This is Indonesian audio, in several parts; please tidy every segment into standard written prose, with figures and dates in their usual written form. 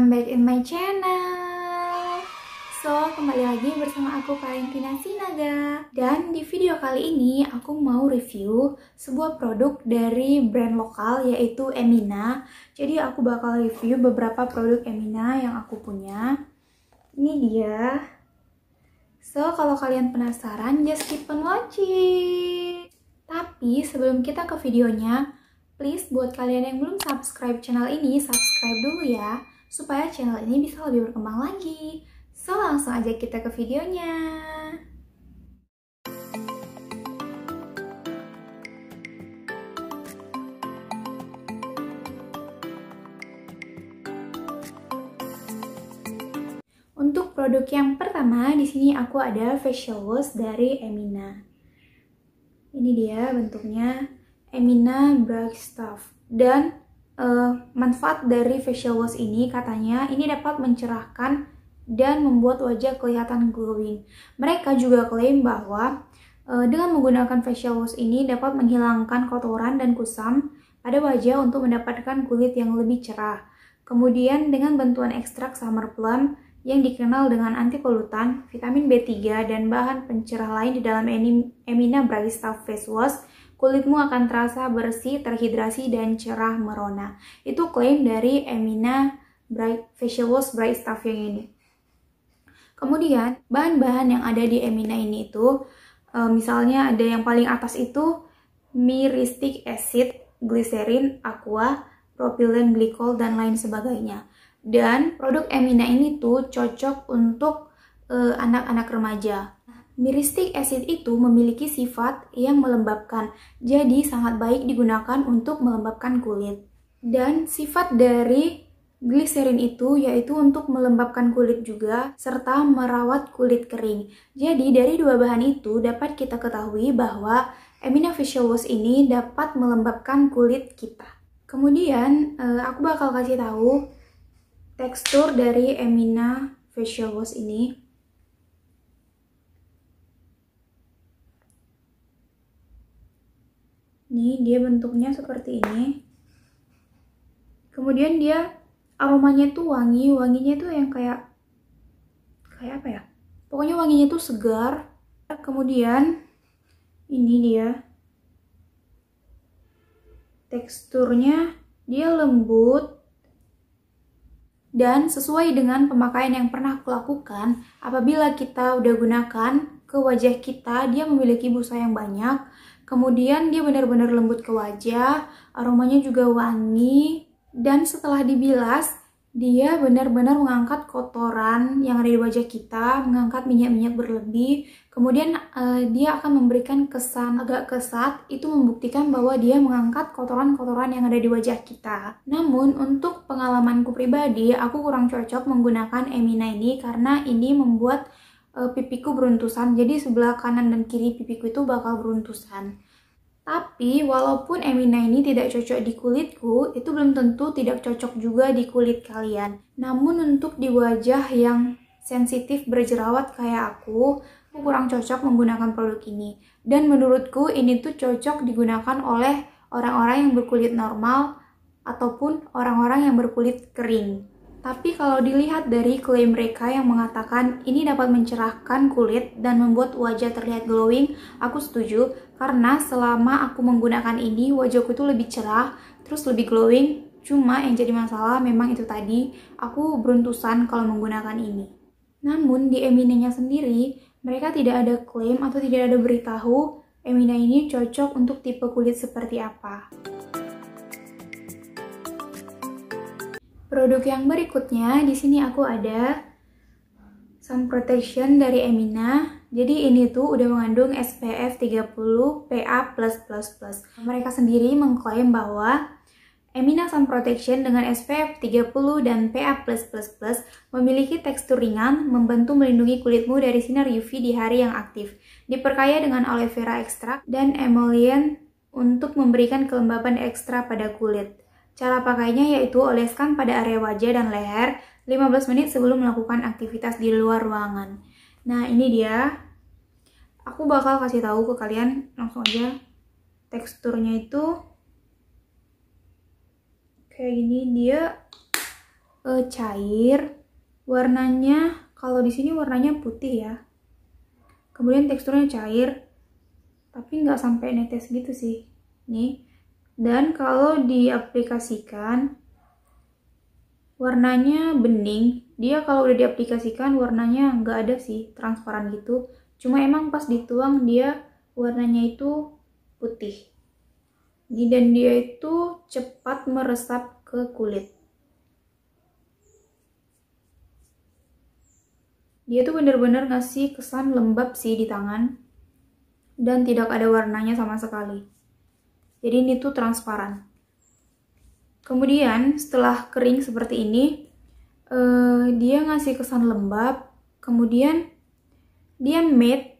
welcome back in my channel. So, kembali lagi bersama aku Valentina Sinaga. Dan di video kali ini aku mau review sebuah produk dari brand lokal yaitu Emina. Jadi aku bakal review beberapa produk Emina yang aku punya. Ini dia. So, kalau kalian penasaran, just keep on watching. Tapi sebelum kita ke videonya, please buat kalian yang belum subscribe channel ini, subscribe dulu ya, supaya channel ini bisa lebih berkembang lagi. So, langsung aja kita ke videonya. Untuk produk yang pertama, di sini aku ada facial wash dari Emina. Ini dia bentuknya, Emina Bright Stuff. Dan manfaat dari facial wash ini katanya ini dapat mencerahkan dan membuat wajah kelihatan glowing. Mereka juga klaim bahwa dengan menggunakan facial wash ini dapat menghilangkan kotoran dan kusam pada wajah untuk mendapatkan kulit yang lebih cerah. Kemudian dengan bantuan ekstrak summer plum yang dikenal dengan anti polutan, vitamin B3, dan bahan pencerah lain di dalam Emina Bright Stuff Face Wash, kulitmu akan terasa bersih, terhidrasi, dan cerah merona. Itu klaim dari Emina Facial Wash Bright Stuff yang ini. Kemudian, bahan-bahan yang ada di Emina ini itu, misalnya ada yang paling atas itu myristic acid, glycerin, aqua, propylene glycol, dan lain sebagainya. Dan produk Emina ini tuh cocok untuk anak-anak remaja. Myristic acid itu memiliki sifat yang melembabkan, jadi sangat baik digunakan untuk melembabkan kulit. Dan sifat dari glycerin itu yaitu untuk melembabkan kulit juga, serta merawat kulit kering. Jadi dari dua bahan itu dapat kita ketahui bahwa Emina Facial Wash ini dapat melembabkan kulit kita. Kemudian aku bakal kasih tahu tekstur dari Emina Facial Wash ini. Nih, dia bentuknya seperti ini. Kemudian dia aromanya tuh wangi, wanginya tuh yang kayak apa ya? Pokoknya wanginya tuh segar. Kemudian ini dia. Teksturnya dia lembut. Dan sesuai dengan pemakaian yang pernah aku lakukan, apabila kita udah gunakan ke wajah kita, dia memiliki busa yang banyak. Kemudian dia benar-benar lembut ke wajah, aromanya juga wangi. Dan setelah dibilas, dia benar-benar mengangkat kotoran yang ada di wajah kita, mengangkat minyak-minyak berlebih. Kemudian dia akan memberikan kesan agak kesat, itu membuktikan bahwa dia mengangkat kotoran-kotoran yang ada di wajah kita. Namun untuk pengalamanku pribadi, aku kurang cocok menggunakan Emina ini karena ini membuat pipiku beruntusan. Jadi sebelah kanan dan kiri pipiku itu bakal beruntusan. Tapi walaupun Emina ini tidak cocok di kulitku, itu belum tentu tidak cocok juga di kulit kalian. Namun untuk di wajah yang sensitif berjerawat kayak aku kurang cocok menggunakan produk ini. Dan menurutku ini tuh cocok digunakan oleh orang-orang yang berkulit normal ataupun orang-orang yang berkulit kering. Tapi kalau dilihat dari klaim mereka yang mengatakan ini dapat mencerahkan kulit dan membuat wajah terlihat glowing, aku setuju karena selama aku menggunakan ini wajahku itu lebih cerah, terus lebih glowing. Cuma yang jadi masalah memang itu tadi, aku beruntusan kalau menggunakan ini. Namun di Eminanya sendiri, mereka tidak ada klaim atau tidak ada beritahu Emina ini cocok untuk tipe kulit seperti apa. Produk yang berikutnya, di sini aku ada sun protection dari Emina. Jadi ini tuh udah mengandung SPF 30 PA+++. Mereka sendiri mengklaim bahwa Emina Sun Protection dengan SPF 30 dan PA+++ memiliki tekstur ringan, membantu melindungi kulitmu dari sinar UV di hari yang aktif. Diperkaya dengan aloe vera ekstrak dan emollient untuk memberikan kelembaban ekstra pada kulit. Cara pakainya yaitu oleskan pada area wajah dan leher 15 menit sebelum melakukan aktivitas di luar ruangan. Nah, ini dia. Aku bakal kasih tahu ke kalian langsung aja. Teksturnya itu kayak gini, dia cair. Warnanya kalau di sini warnanya putih ya. Kemudian teksturnya cair, tapi nggak sampai netes gitu sih. Nih. Dan kalau diaplikasikan warnanya bening. Dia kalau udah diaplikasikan warnanya nggak ada sih, transparan gitu. Cuma emang pas dituang dia warnanya itu putih. Dan dia itu cepat meresap ke kulit. Dia tuh bener-bener ngasih kesan lembab sih di tangan. Dan tidak ada warnanya sama sekali. Jadi ini tuh transparan. Kemudian setelah kering seperti ini, dia ngasih kesan lembab. Kemudian dia matte,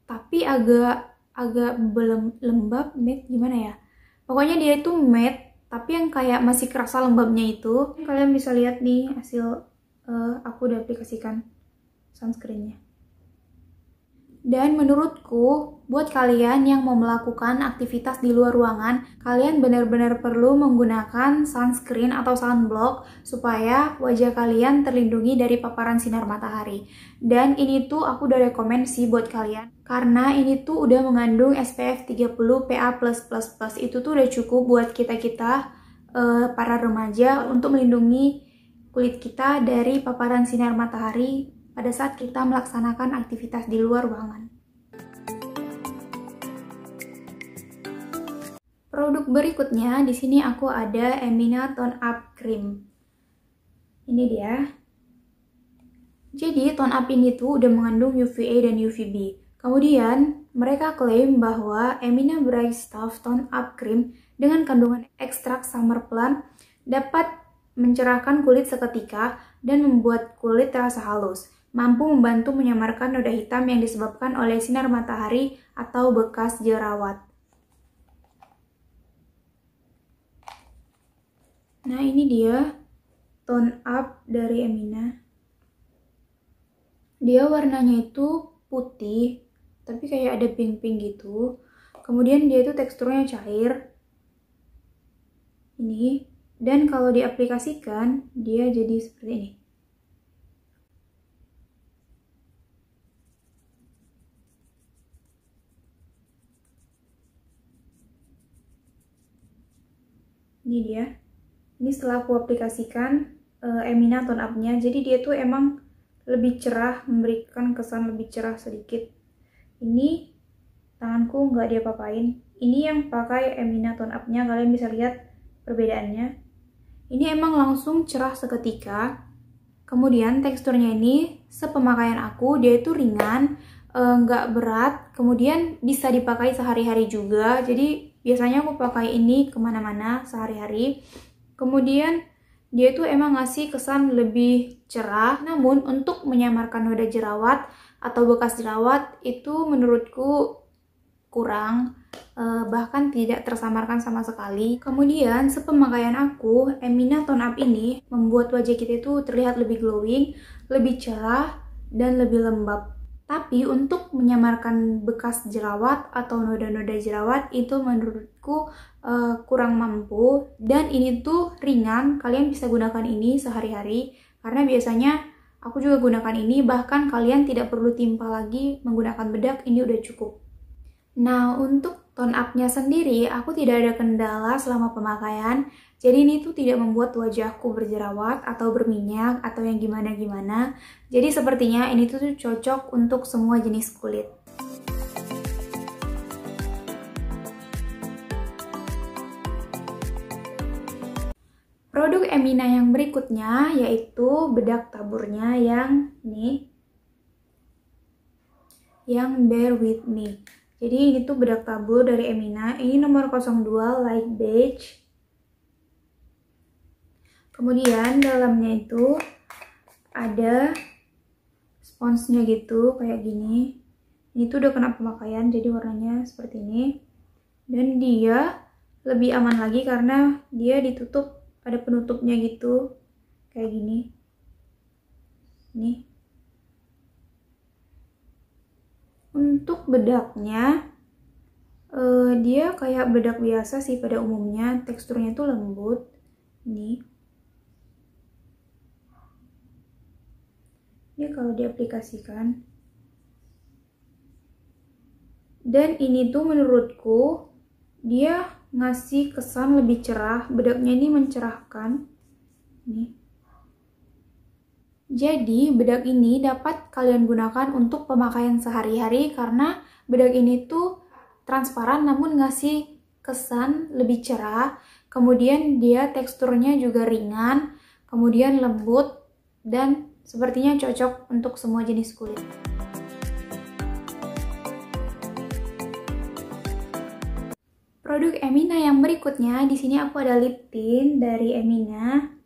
tapi agak belum lembab, matte gimana ya? Pokoknya dia itu matte, tapi yang kayak masih kerasa lembabnya itu. Kalian bisa lihat nih hasil aku udah aplikasikan sunscreennya. Dan menurutku, buat kalian yang mau melakukan aktivitas di luar ruangan, kalian benar-benar perlu menggunakan sunscreen atau sunblock supaya wajah kalian terlindungi dari paparan sinar matahari. Dan ini tuh aku udah rekomen sih buat kalian. Karena ini tuh udah mengandung SPF 30 PA+++. Itu tuh udah cukup buat kita-kita para remaja untuk melindungi kulit kita dari paparan sinar matahari pada saat kita melaksanakan aktivitas di luar ruangan. Produk berikutnya di sini aku ada Emina Tone Up Cream. Ini dia. Jadi tone up ini tuh udah mengandung UVA dan UVB. Kemudian mereka klaim bahwa Emina Bright Stuff Tone Up Cream dengan kandungan ekstrak summer plant dapat mencerahkan kulit seketika dan membuat kulit terasa halus. Mampu membantu menyamarkan noda hitam yang disebabkan oleh sinar matahari atau bekas jerawat. Nah, ini dia tone up dari Emina. Dia warnanya itu putih, tapi kayak ada pink-pink gitu. Kemudian dia itu teksturnya cair. Ini. Dan kalau diaplikasikan, dia jadi seperti ini. Ini dia. Ini setelah aku aplikasikan Emina tone up-nya. Jadi dia tuh emang lebih cerah, memberikan kesan lebih cerah sedikit. Ini tanganku nggak dia papain. Ini yang pakai Emina tone up-nya, kalian bisa lihat perbedaannya. Ini emang langsung cerah seketika. Kemudian teksturnya ini sepemakaian aku, dia itu ringan, nggak berat. Kemudian bisa dipakai sehari-hari juga. Jadi biasanya aku pakai ini kemana-mana sehari-hari. Kemudian dia tuh emang ngasih kesan lebih cerah. Namun untuk menyamarkan noda jerawat atau bekas jerawat itu menurutku kurang, bahkan tidak tersamarkan sama sekali. Kemudian sepemakaian aku, Emina Tone Up ini membuat wajah kita itu terlihat lebih glowing, lebih cerah, dan lebih lembab. Tapi untuk menyamarkan bekas jerawat atau noda-noda jerawat itu menurutku kurang mampu. Dan ini tuh ringan, kalian bisa gunakan ini sehari-hari. Karena biasanya aku juga gunakan ini, bahkan kalian tidak perlu timpa lagi menggunakan bedak, ini udah cukup. Nah, untuk tone up-nya sendiri, aku tidak ada kendala selama pemakaian. Jadi ini tuh tidak membuat wajahku berjerawat atau berminyak atau yang gimana-gimana. Jadi sepertinya ini tuh cocok untuk semua jenis kulit. Produk Emina yang berikutnya yaitu bedak taburnya yang nih, yang Bare With Me. Jadi ini tuh bedak tabur dari Emina. Ini nomor 02 light beige. Kemudian dalamnya itu ada sponsnya gitu kayak gini. Ini tuh udah kena pemakaian jadi warnanya seperti ini. Dan dia lebih aman lagi karena dia ditutup, ada penutupnya gitu kayak gini. Nih. Untuk bedaknya, dia kayak bedak biasa sih pada umumnya, teksturnya tuh lembut. Nih. Dia kalau diaplikasikan. Dan ini tuh menurutku dia ngasih kesan lebih cerah. Bedaknya ini mencerahkan. Nih. Jadi bedak ini dapat kalian gunakan untuk pemakaian sehari-hari karena bedak ini tuh transparan namun ngasih kesan lebih cerah. Kemudian dia teksturnya juga ringan, kemudian lembut dan sepertinya cocok untuk semua jenis kulit. Produk Emina yang berikutnya, di sini aku ada lip tint dari Emina,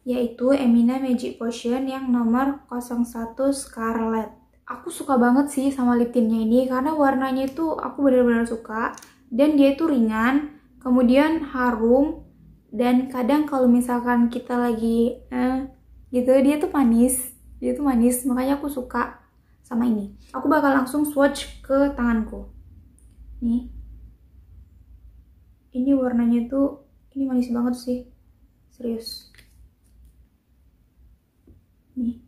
yaitu Emina Magic Potion yang nomor 01 Scarlet. Aku suka banget sih sama lip tintnya ini karena warnanya itu aku benar-benar suka dan dia itu ringan, kemudian harum dan kadang kalau misalkan kita lagi gitu dia tuh manis, makanya aku suka sama ini. Aku bakal langsung swatch ke tanganku. Nih. Ini warnanya tuh, ini manis banget sih, serius. Nih.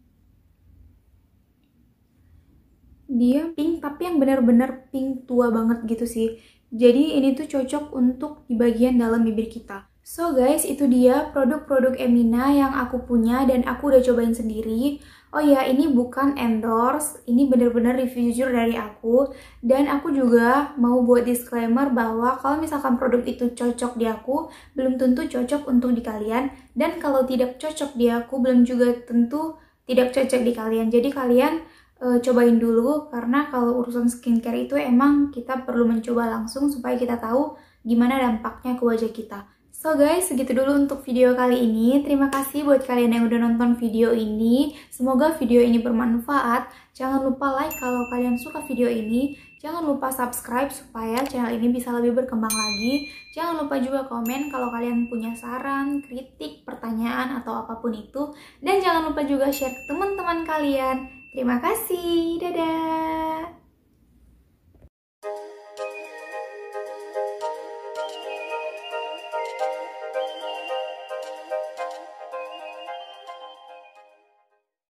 Dia pink, tapi yang benar-benar pink tua banget gitu sih. Jadi ini tuh cocok untuk di bagian dalam bibir kita. So guys, itu dia produk-produk Emina yang aku punya dan aku udah cobain sendiri. Oh ya, ini bukan endorse, ini bener-bener review jujur dari aku. Dan aku juga mau buat disclaimer bahwa kalau misalkan produk itu cocok di aku, belum tentu cocok untuk di kalian. Dan kalau tidak cocok di aku, belum juga tentu tidak cocok di kalian. Jadi kalian cobain dulu, karena kalau urusan skincare itu emang kita perlu mencoba langsung supaya kita tahu gimana dampaknya ke wajah kita. So guys, segitu dulu untuk video kali ini. Terima kasih buat kalian yang udah nonton video ini. Semoga video ini bermanfaat. Jangan lupa like kalau kalian suka video ini. Jangan lupa subscribe supaya channel ini bisa lebih berkembang lagi. Jangan lupa juga komen kalau kalian punya saran, kritik, pertanyaan, atau apapun itu. Dan jangan lupa juga share ke teman-teman kalian. Terima kasih. Dadah!